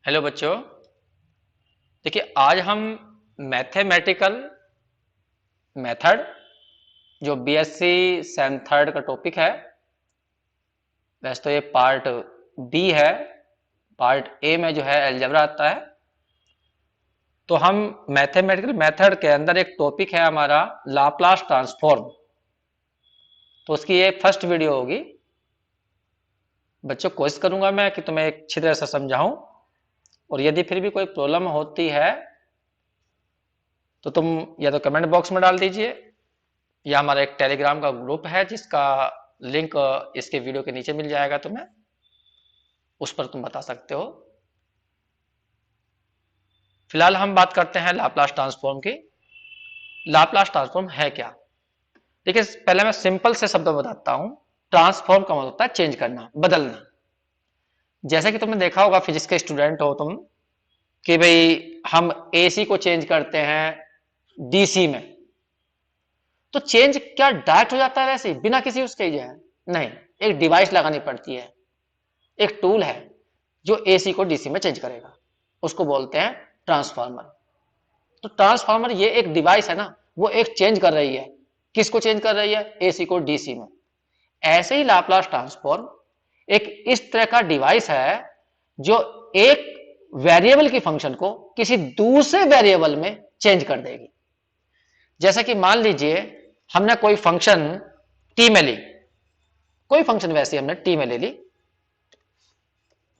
Hello बच्चों। देखिए आज हम मैथमेटिकल मेथड जो बीएससी सेम थर्ड का टॉपिक है। वैसे तो ये पार्ट बी है। पार्ट ए में जो है अलजेब्रा आता है। तो हम मैथमेटिकल मेथड के अंदर एक टॉपिक है हमारा लाप्लास ट्रांसफॉर्म। तो उसकी ये फर्स्ट वीडियो होगी। बच्चों कोशिश करूंगा मैं कि तुम्हें एक अच्छी तरह से समझाऊं, और यदि फिर भी कोई प्रॉब्लम होती है तो तुम या तो कमेंट बॉक्स में डाल दीजिए, या हमारा एक टेलीग्राम का ग्रुप है जिसका लिंक इसके वीडियो के नीचे मिल जाएगा तुम्हें, उस पर तुम बता सकते हो। फिलहाल हम बात करते हैं लाप्लास ट्रांसफॉर्म की। लाप्लास ट्रांसफॉर्म है क्या? देखिए पहले मैं सिंपल से शब्दों में बताता हूं। ट्रांसफॉर्म का मतलब होता है चेंज करना, बदलना। जैसे कि तुमने देखा होगा, फिजिक्स के स्टूडेंट हो तुम, कि भाई हम एसी को चेंज करते हैं डीसी में, तो चेंज क्या डायरेक्ट हो जाता है वैसे बिना किसी उसके जाए? नहीं, एक डिवाइस लगानी पड़ती है। एक टूल है जो एसी को डीसी में चेंज करेगा, उसको बोलते हैं ट्रांसफार्मर। तो ट्रांसफार्मर ये एक डिवाइस है ना, वो एक चेंज कर रही है। किसको चेंज कर रही है? एसी को डीसी में। ऐसे ही लाप्लास ट्रांसफॉर्म एक इस तरह का डिवाइस है जो एक वेरिएबल की फंक्शन को किसी दूसरे वेरिएबल में चेंज कर देगी। जैसा कि मान लीजिए हमने कोई फंक्शन टी में ली, कोई फंक्शन वैसे हमने टी में ले ली,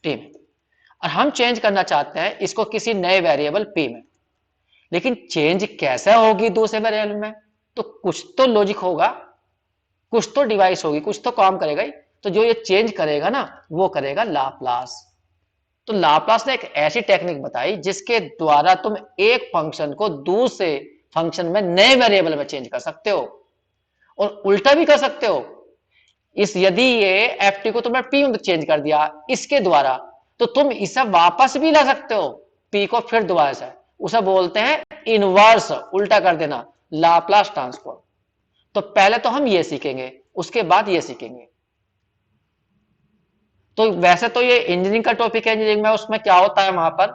टी में, और हम चेंज करना चाहते हैं इसको किसी नए वेरिएबल पी में। लेकिन चेंज कैसे होगी दूसरे वेरिएबल में? तो कुछ तो लॉजिक होगा, कुछ तो डिवाइस होगी, कुछ तो काम करेगा ही। तो जो ये चेंज करेगा ना, वो करेगा लाप्लास। तो लाप्लास ने एक ऐसी टेक्निक बताई जिसके द्वारा तुम एक फंक्शन को दूसरे फंक्शन में नए वेरिएबल में चेंज कर सकते हो, और उल्टा भी कर सकते हो। इस यदि ये एफ टी को तुमने पी में चेंज कर दिया इसके द्वारा, तो तुम इसे वापस भी ला सकते हो पी को फिर दोबारा से। उसे बोलते हैं इनवर्स, उल्टा कर देना, लाप्लास ट्रांसफॉर्म। तो पहले तो हम ये सीखेंगे, उसके बाद ये सीखेंगे। तो वैसे तो ये इंजीनियरिंग का टॉपिक है। इंजीनियरिंग में उसमें क्या होता है वहां पर,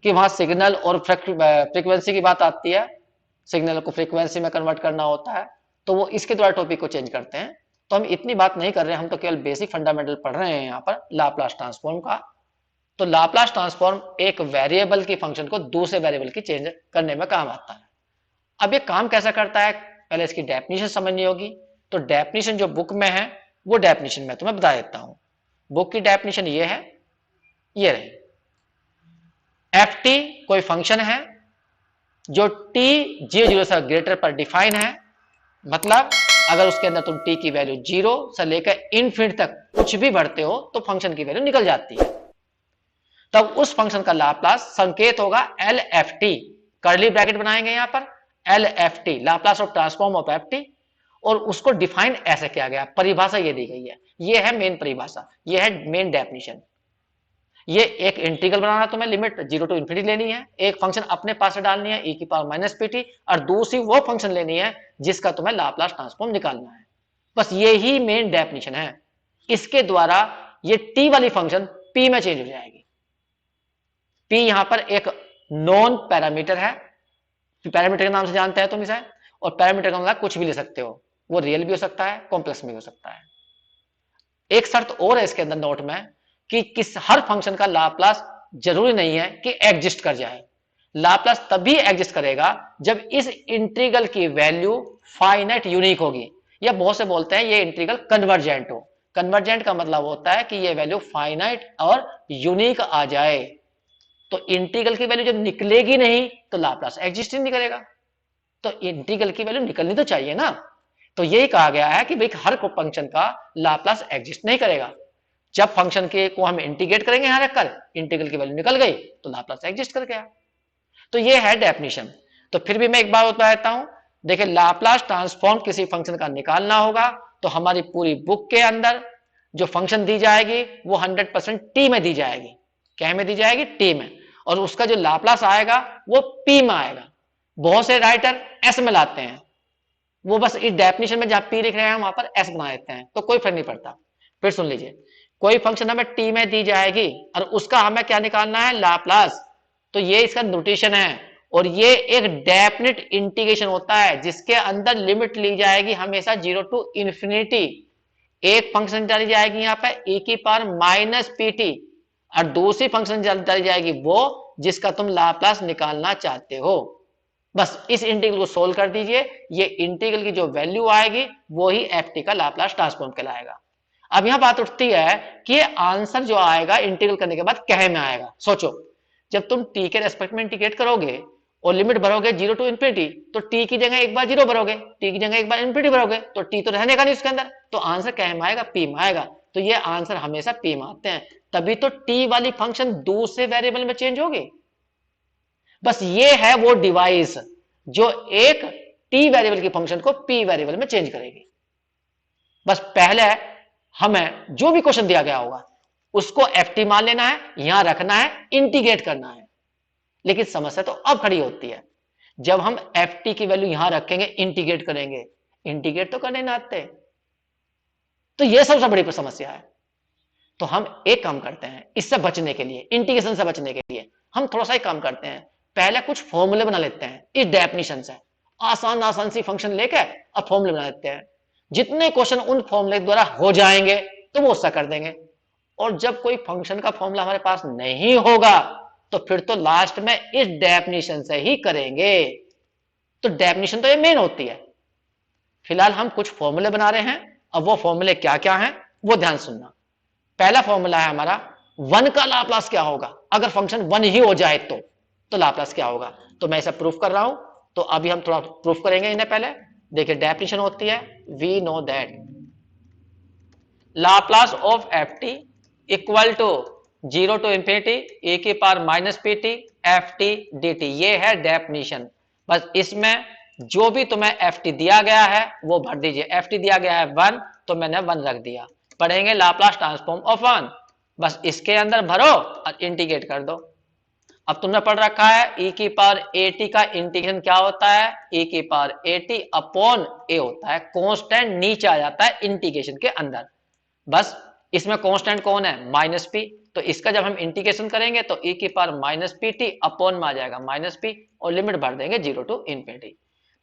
कि वहां सिग्नल और फ्रीक्वेंसी की बात आती है। सिग्नल को फ्रीक्वेंसी में कन्वर्ट करना होता है, तो वो इसके द्वारा टॉपिक को चेंज करते हैं। तो हम इतनी बात नहीं कर रहे हैं, हम तो केवल बेसिक फंडामेंटल पढ़ रहे हैं यहाँ पर लाप्लास ट्रांसफॉर्म का। तो लाप्लास ट्रांसफॉर्म एक वेरिएबल की फंक्शन को दूसरे वेरिएबल की चेंज करने में काम आता है। अब ये काम कैसा करता है, पहले इसकी डेफिनेशन समझनी होगी। तो डेफिनेशन जो बुक में है वो डेफिनेशन मैं तुम्हें बता देता हूं। बुक की डेफिनेशन ये है, ये रही। एफ टी कोई फंक्शन है जो टी 0 से ग्रेटर पर डिफाइन है। मतलब अगर उसके अंदर तुम टी की वैल्यू 0 से लेकर इनफिनिट तक कुछ भी भरते हो तो फंक्शन की वैल्यू निकल जाती है। तब उस फंक्शन का लाप्लास संकेत होगा L F T. Curly bracket बनाएंगे यहां पर, L F T, Laplace of transform of f T. और उसको डिफाइन ऐसे किया गया, परिभाषा ये दी गई है। ये है मेन परिभाषा, ये है मेन डेफिनेशन। ये एक इंटीग्रल बनाना, तुम्हें लिमिट 0 टू इन्फिनिटी लेनी है, एक फंक्शन अपने पास से डालनी है e की पावर माइनस पीटी, और दूसरी वो फंक्शन लेनी है जिसका तुम्हें लाप्लास ट्रांसफॉर्म निकालना है। बस ये ही मेन डेफिनेशन है। इसके द्वारा ये टी वाली फंक्शन पी में चेंज हो जाएगी। पी यहां पर एक नॉन पैरामीटर है। पैरामीटर के नाम से जानते हैं तुम इसे, और पैरामीटर का मतलब कुछ भी ले सकते हो, वो रियल भी हो सकता है, कॉम्प्लेक्स भी हो सकता है। एक शर्त और है इसके अंदर नोट में, कि किस हर फंक्शन का लाप्लास जरूरी नहीं है कि एग्जिस्ट कर जाए। लाप्लास तभी एग्जिस्ट करेगा जब इस इंटीग्रल की वैल्यू फाइनाइट यूनिक होगी, या बहुत से बोलते हैं ये इंटीग्रल कन्वर्जेंट हो। कन्वर्जेंट का मतलब होता है कि ये वैल्यू फाइनाइट और यूनिक आ जाए। तो इंटीग्रल की वैल्यू जब निकलेगी नहीं तो लाप्लास एग्जिस्ट ही नहीं करेगा। तो इंटीग्रल की वैल्यू निकलनी तो चाहिए ना। तो यही कहा गया है कि भाई हर फंक्शन का लाप्लास एग्जिस्ट नहीं करेगा। जब फंक्शन के को हम इंटीग्रेट करेंगे यहां रखकर, इंटीग्रल की वैल्यू निकल गई तो लाप्लास एग्जिस्ट कर गया। तो ये है डेफिनेशन। तो फिर भी मैं एक बार बता देता हूं। देखिए लाप्लास ट्रांसफॉर्म किसी फंक्शन का निकालना होगा तो हमारी पूरी बुक के अंदर जो फंक्शन दी जाएगी वो 100% टी में दी जाएगी। क्या में दी जाएगी? टी में। और उसका जो लाप्लास आएगा वो पी में आएगा। बहुत से राइटर एस में लाते हैं, वो बस इस डेफिनेशन में जहां पी लिख रहे हैं वहां पर एस बना देते हैं, तो कोई फर्क नहीं पड़ता। फिर सुन लीजिए, कोई फंक्शन हमें टी में दी जाएगी और उसका हमें क्या निकालना है, लाप्लास। तो ये इसका नोटेशन है। और ये एक डेफिनेट इंटीग्रेशन होता है जिसके अंदर लिमिट ली जाएगी हमेशा 0 टू इंफिनिटी। एक फंक्शन डाली जाएगी यहाँ पे e की पावर माइनस पीटी और दूसरी फंक्शन डाली जाएगी वो जिसका तुम लाप्लास निकालना चाहते हो। बस इस इंटीग्रल को सोल्व कर दीजिए, ये इंटीग्रल की जो वैल्यू आएगी वो ही एफ टी का लाप्लास ट्रांसफॉर्म कहलाएगा। अब यहां बात उठती है कि ये आंसर जो आएगा इंटीग्रल करने के बाद कहे में आएगा। सोचो, जब तुम टी के रेस्पेक्ट में इंटीग्रेट करोगे और लिमिट भरोगे 0 टू इंफिनिटी, तो टी की जगह एक बार 0 भरोगे, टी की जगह एक बार इंफिनिटी भरोगे, तो टी तो रहने का नहीं उसके अंदर, तो आंसर कहे में आएगा, पी में आएगा। तो ये आंसर हमेशा पी में आते हैं, तभी तो टी वाली फंक्शन दूसरे वेरिएबल में चेंज होगी। बस ये है वो डिवाइस जो एक टी वेरिएबल की फंक्शन को पी वेरिएबल में चेंज करेगी। बस पहले हमें जो भी क्वेश्चन दिया गया होगा उसको एफ टी मान लेना है, यहां रखना है, इंटीग्रेट करना है। लेकिन समस्या तो अब खड़ी होती है जब हम एफ टी की वैल्यू यहां रखेंगे, इंटीग्रेट करेंगे, इंटीग्रेट तो करने ना आते, तो यह सबसे बड़ी समस्या है। तो हम एक काम करते हैं इससे बचने के लिए, इंटीग्रेशन से बचने के लिए हम थोड़ा सा एक काम करते हैं, पहले कुछ फॉर्मूले बना लेते हैं इस डेफिनेशन से, आसान आसान सी फंक्शन लेके अब फॉर्मूले बना लेते हैं। जितने क्वेश्चन उन फॉर्मूले द्वारा हो जाएंगे तो वो उससे कर देंगे। और जब कोई फंक्शन का फॉर्मूला हमारे पास नहीं होगा तो फिर तो लास्ट में इस डेफिनेशन से ही करेंगे। तो डेफिनेशन तो ये मेन होती है। फिलहाल हम कुछ फॉर्मूले बना रहे हैं, अब वो फॉर्मूले क्या क्या हैं वो ध्यान सुनना। पहला फॉर्मूला है हमारा 1 का लाप्लास क्या होगा, अगर फंक्शन 1 ही हो जाए तो लाप्लास क्या होगा। तो मैं इसे प्रूफ कर रहा हूं, तो अभी हम थोड़ा प्रूफ करेंगे इन्हें। पहले देखिए डेफिनेशन होती है, we know that Laplace of f t equal to 0 to infinity e की power minus p t f t d t. ये है डेफिनेशन। बस इसमें जो भी तुम्हें एफ टी दिया गया है वो भर दीजिए। एफ टी दिया गया है 1, तो मैंने 1 रख दिया। पढ़ेंगे लाप्लास ट्रांसफॉर्म ऑफ 1, बस इसके अंदर भरो और इंटीग्रेट कर दो। अब तुमने पढ़ रखा है e की पावर ए टी का इंटीग्रेशन क्या होता है, e की पावर ए टी अपॉन ए होता है, कांस्टेंट नीचे आ जाता है इंटीग्रेशन के अंदर। बस इसमें कांस्टेंट कौन है, माइनस पी, तो इसका जब हम इंटीग्रेशन करेंगे तो e की power minus p T upon में आ जाएगा माइनस पी और लिमिट भर देंगे 0 टू इंफिनिटी।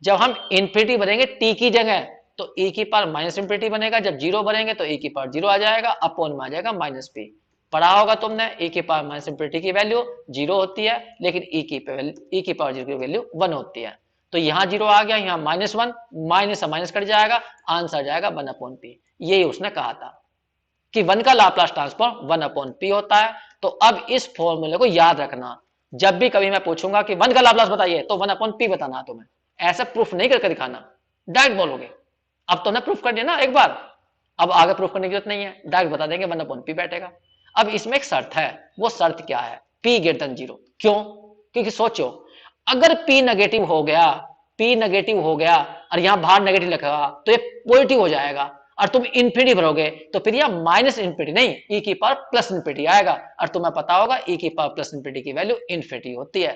जब हम इंफिनिटी भरेंगे t की जगह तो e की पावर माइनस इंफिनिटी बनेगा, जब 0 भरेंगे तो e की पावर 0 आ जाएगा, अपॉन में आ जाएगा माइनस पी। पढ़ा होगा तुमने e की पावर माइनस इंफिनिटी की वैल्यू 0 होती है, लेकिन e की पावर 0 की वैल्यू 1 होती है। तो यहां 0 आ गया, यहां -1, माइनस से माइनस कट जाएगा, आंसर जाएगा 1 अपॉन पी। यही उसने कहा था कि 1 का लाप्लास ट्रांसफॉर्म 1 अपॉन पी होता है। तो अब इस फॉर्मूले को याद रखना, जब भी कभी मैं पूछूंगा कि 1 का लाप्लास बताइए तो 1 अपॉन पी बताना तुम्हें, ऐसा प्रूफ नहीं करके दिखाना, डायरेक्ट बोलोगे। अब तुमने प्रूफ कर दिया ना एक बार, अब आगे प्रूफ करने की जरूरत नहीं है, डायरेक्ट बता देंगे 1 अपॉन पी बैठेगा। अब इसमें एक शर्त है, वो शर्त क्या है, p ग्रेटर देन 0। क्यों, क्योंकि सोचो अगर p नेगेटिव हो गया, p नेगेटिव हो गया और यहां बाहर नेगेटिव लिखा तो ये पॉजिटिव हो जाएगा, और तुम इंफिनिटी भरोगे तो फिर यह माइनस इंफिनिटी नहीं, e की पावर प्लस इंफिनिटी आएगा। और तुम्हें पता होगा e की पावर प्लस इंफिनिटी की वैल्यू इंफिनिटी होती है।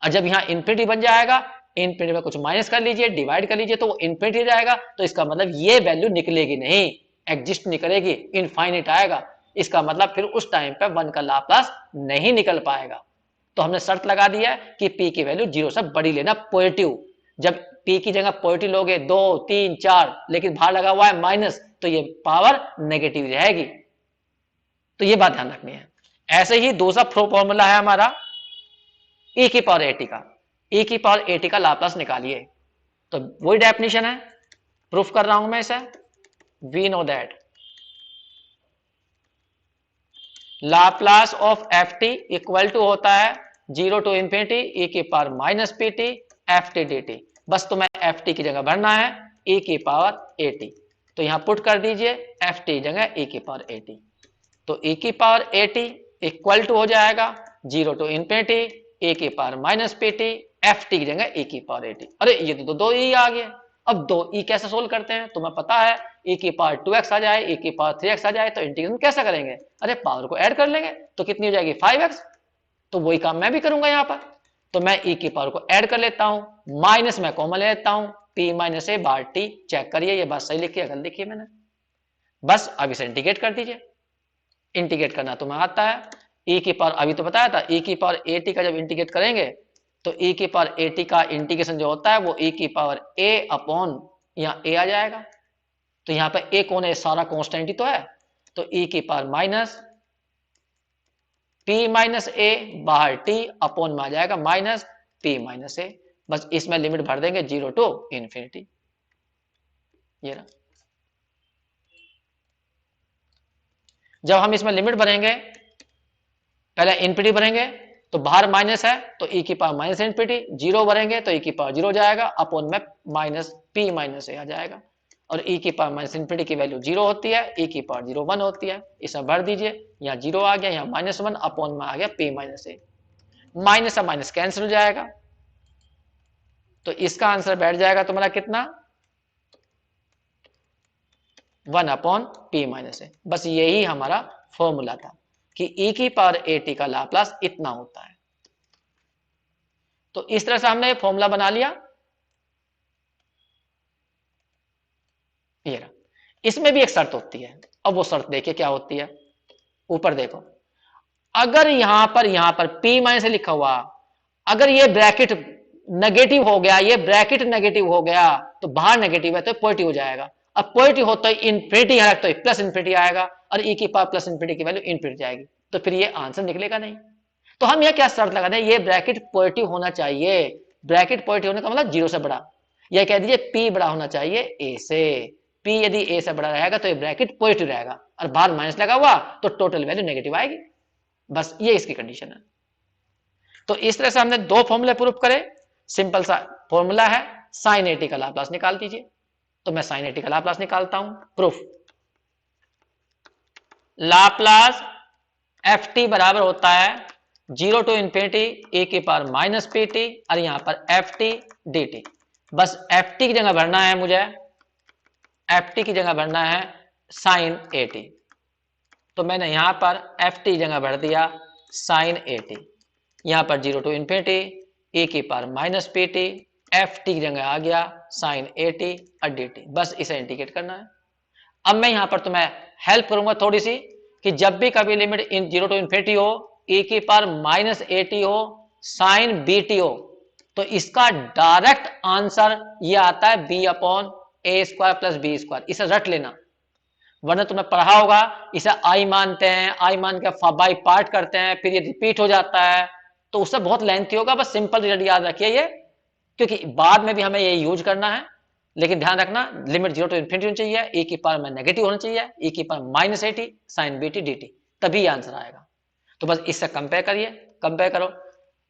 और जब यहां इंफिनिटी बन जाएगा, इंफिनिटी में कुछ माइनस कर लीजिए, डिवाइड कर लीजिए, तो वो इंफिनिटी जाएगा, तो इसका मतलब ये वैल्यू निकलेगी नहीं, एग्जिस्ट नहीं करेगी, इनफाइनिट आएगा। इसका मतलब फिर उस टाइम पे 1 का लाप्लास नहीं निकल पाएगा। तो हमने शर्त लगा दिया कि p की वैल्यू 0 से बड़ी लेना, पॉजिटिव। जब p की जगह पॉजिटिव लोगे 2, 3, 4, लेकिन बाहर लगा हुआ है माइनस, तो ये पावर नेगेटिव रहेगी। तो ये बात ध्यान रखनी है। ऐसे ही दूसरा फॉर्मूला है हमारा e की पावर ए टी का, e की पावर ए टी का लाप्लास निकालिए। तो वही डेफिनेशन है, प्रूफ कर रहा हूं मैं इसे। We know that Laplace of f t equal to होता है 0 टू इंफिनिटी e की power minus p t f t d t. बस तुम्हें एफ टी की जगह भरना है e की पावर ए टी, तो यहां पुट कर दीजिए एफ टी जगह e की पावर ए टी। तो e की power a t equal to हो जाएगा 0 टू इंफिनिटी e की power minus p t f t की जगह e की पावर ए टी। अरे ये तो 2 e आ गए। अब 2 e कैसे सोल्व करते हैं, तुम्हें पता है e की पावर 2x आ जाए, e की पावर 3x आ जाए, तो इंटीग्रेशन कैसे करेंगे, अरे पावर को ऐड कर लेंगे, तो कितनी हो जाएगी 5x। तो वही काम मैं भी करूंगा यहाँ पर। तो मैं e की पावर को ऐड कर लेता हूं, माइनस में कॉमन ले लेता हूं, p माइनस ए बार टी। चेक करिए ये बात सही लिखी है, गलत लिखी है मैंने। बस अब इसे इंटीग्रेट कर दीजिए। इंटीग्रेट करना तुम्हें आता है। e की पावर अभी तो बताया था, e की पावर at का जब इंटीग्रेट करेंगे तो e की पावर at का इंटीग्रेशन जो होता है वो e की पावर a अपॉन यहाँ a आ जाएगा। तो यहाँ पे a कौन है, सारा कॉन्स्टेंट ही तो है, तो e की power minus p minus a, बाहर t अपॉन में आ जाएगा माइनस p माइनस a। बस इसमें लिमिट भर देंगे 0 टू इन्फिनिटी। ये रहा। जब हम इसमें लिमिट भरेंगे, पहले इन्फिनिटी भरेंगे तो बाहर माइनस है तो e की पावर माइनस इन्फिनिटी, 0 भरेंगे तो e की पावर 0 जाएगा अपॉन में माइनस p माइनस a आ जाएगा। और e की पावर माइनस इन्फिनिटी की वैल्यू 0 होती है, e की पावर 0 1 होती है। इसमें भर दीजिए, यहाँ 0 आ गया, यहाँ माइनस 1 अपॉन में आ गया p माइनस a। माइनस से माइनस कैंसिल हो जाएगा, तो इसका आंसर बैठ जाएगा तुम्हारा कितना, 1 अपॉन p माइनस a। बस यही हमारा फॉर्मूला था कि e की पावर at का लाप्लास इतना होता है। तो इस तरह से हमने फॉर्मूला बना लिया। ये रहा। इसमें भी एक शर्त होती है, अब वो शर्त देखिए क्या होती है। ऊपर देखो, अगर यहां पर p माइनस लिखा हुआ, अगर ये ब्रैकेट नेगेटिव हो गया, ये ब्रैकेट नेगेटिव हो गया तो बाहर नेगेटिव है तो पॉजिटिव हो जाएगा। अब पॉजिटिव हो तो इन्फिनिटी है तो प्लस इन्फिनिटी आएगा, और e की पावर प्लस इन्फिनिटी की वैल्यू इन्फिनिटी जाएगी, तो फिर ये आंसर निकलेगा नहीं। तो हम यह क्या शर्त लगा दें, ये ब्रैकेट पॉजिटिव होना चाहिए। ब्रैकेट पॉजिटिव होने का मतलब 0 से बड़ा, यह कह दीजिए p बड़ा होना चाहिए a से। p यदि a से बड़ा रहेगा तो ये ब्रैकेट पॉजिटिव रहेगा, और बाहर माइनस लगा हुआ तो टोटल वैल्यू नेगेटिव आएगी। बस ये इसकी कंडीशन है। तो इस तरह से हमने दो फॉर्मूले प्रूफ करे। सिंपल सा फॉर्मूला है, साइन एटी का लाप्लास निकाल दीजिए। तो मैं साइन एटी का लाप्लास निकालता हूं। प्रूफ, लाप्लास एफ टी बराबर होता है 0 टू इंफिनिटी ए की पावर माइनस पी टी, और यहां पर एफ टी डी टी। बस एफ टी की जगह भरना है मुझे, एफ टी की जगह भरना है साइन ए टी। तो मैंने यहां पर एफ टी जगह भर दिया साइन ए टी। यहां पर 0 टू इंफिनिटी ए की power minus p t, f t की जगह आ गया साइन ए टी और डी टी। बस इसे इंटीग्रेट करना है। अब मैं यहां पर तुम्हें हेल्प करूंगा थोड़ी सी, कि जब भी कभी लिमिट इन 0 टू इंफिनिटी हो, ए की पावर माइनस ए टी हो, साइन बी टी हो, तो इसका डायरेक्ट आंसर ये आता है बी अपॉन ए स्क्वायर प्लस बी स्क्वायर। इसे रट लेना, वरना तुमने पढ़ा होगा इसे आई मानते हैं, आई मान के बाई पार्ट करते हैं, फिर ये रिपीट हो जाता है, तो उससे बहुत लेंथी होगा। बस सिंपल रिजल्ट याद रखिए ये, क्योंकि बाद में भी हमें ये यूज करना है। लेकिन ध्यान रखना, लिमिट 0 टू इन्फिनिटी होनी चाहिए, ए की पावर में नेगेटिव होना चाहिए, ए की power minus a t sine b t d t, तभी आंसर आएगा। तो बस इससे कंपेयर करिए, कंपेयर करो।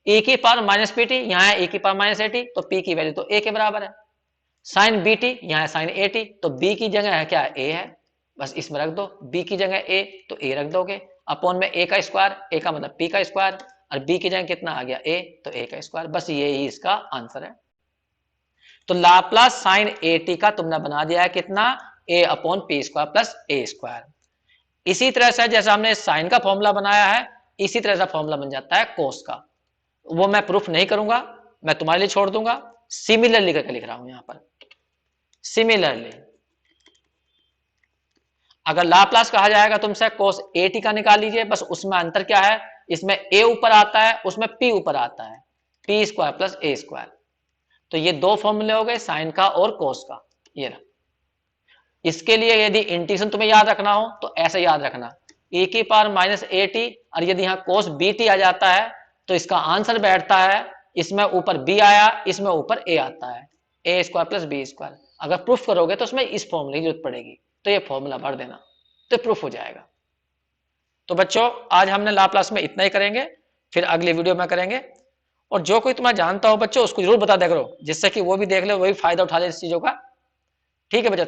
ए की पावर माइनस पी टी, यहाँ है ए की पावर माइनस ए टी, तो पी की वैल्यू तो ए के बराबर है। साइन बी टी, यहाँ है साइन ए टी, तो बी की जगह है क्या, ए है, बस इसमें रख दो। बी की जगह ए तो ए रख दोगे, अपॉन में ए का स्क्वायर, ए का मतलब पी का स्क्वायर, और बी की जगह कितना आ गया ए, तो ए का स्क्वायर। बस ये ही इसका आंसर है। तो लाप्लास साइन ए टी का तुमने बना दिया है कितना, ए अपॉन पी स्क्वायर प्लस ए स्क्वायर। इसी तरह से जैसा हमने साइन का फॉर्मूला बनाया है, इसी तरह से फॉर्मूला बन जाता है कोस का। वो मैं प्रूफ नहीं करूंगा, मैं तुम्हारे लिए छोड़ दूंगा। सिमिलरली करके लिख रहा हूं यहां पर, सिमिलरली। अगर लाप्लास कहा जाएगा तुमसे कोस ए टी का निकाल लीजिए, बस उसमें अंतर क्या है, इसमें ए ऊपर आता है, उसमें पी ऊपर आता है, पी स्क्वायर प्लस ए स्क्वायर। तो ये दो फॉर्मूले हो गए साइन का और कोस का। ये रहा। इसके लिए यदि इंटीग्रेशन तुम्हें याद रखना हो तो ऐसे याद रखना, ए की पावर माइनस ए टी, और यदि यहाँ कोस बी टी आ जाता है तो इसका आंसर बैठता है, इसमें ऊपर बी आया, इसमें ऊपर ए आता है, ए स्क्वायर प्लस बी स्क्वायर। अगर प्रूफ करोगे तो उसमें इस फॉर्मूले की जरूरत पड़ेगी, तो ये फॉर्मूला भर देना तो प्रूफ हो जाएगा। तो बच्चों आज हमने लाप्लास में इतना ही करेंगे, फिर अगली वीडियो में करेंगे। और जो कोई तुम्हारा जानता हो बच्चों उसको जरूर बता दिया करो, जिससे कि वो भी देख ले, वो भी फायदा उठा ले इस चीजों का। ठीक है बच्चों।